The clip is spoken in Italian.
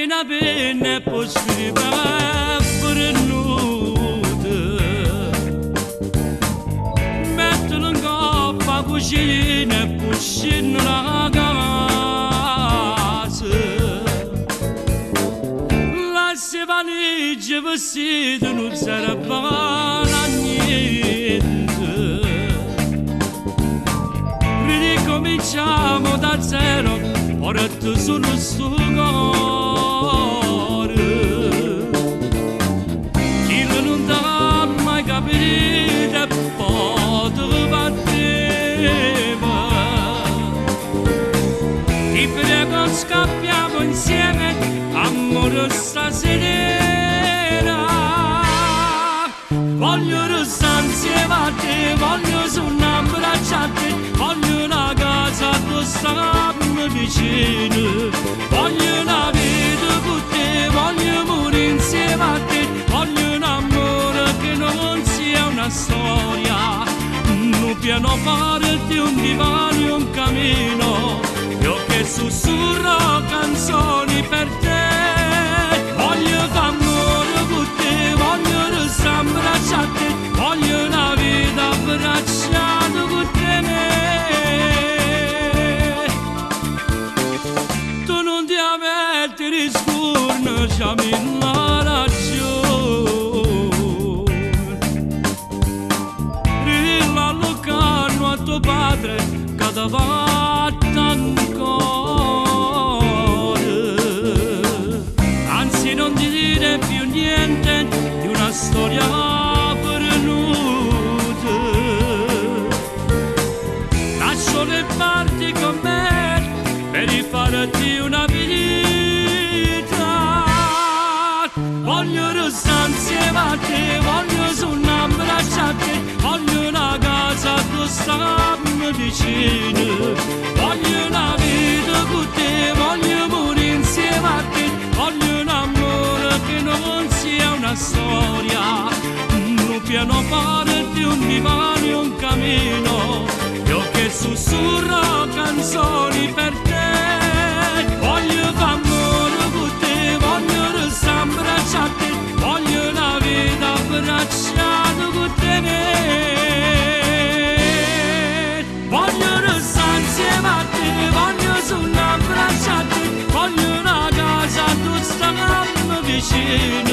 appena bene può scrivere per nude. Mettono in coppa cucina e puscino la casa. Lascia valigie vestite non serve a niente. Ricominciamo da zero, ora tu sono sto cuore. Chi non t'ha mai capito e poi te batteva. Ti prego scappiamo insieme, amore stasera. Voglio restare insieme a te, voglio abbracciarti, voglio una casa dove starmi vicino, voglio una vita con te, voglio morire insieme a te, voglio un amore che non sia una storia, un piano parte, un divano, un cammino, io che sussurro canzoni per te, voglio amore con te, voglio restare abbracciarti, voglio una vita abbracciata con te. Tu non ti avverti di scorno, chiami la ragione. Rilla Lucano a tuo padre che ti fatta ancora. Anzi non ti dire più niente di una storia le parti con me per rifarti una vita. Voglio restare insieme a te, voglio solo abbracciarti, voglio una casa dove starmi vicino, voglio una vita con te, voglio morire insieme a te, voglio un amore che non sia una storia, un pianoforte, un divano, un cammino, io che sussurro canzoni per te, voglio amore con te, voglio restare abbracciarti, voglio una vita abbracciata con te, voglio restare insieme a te, voglio solo abbracciarti, voglio una casa dove starmi vicino.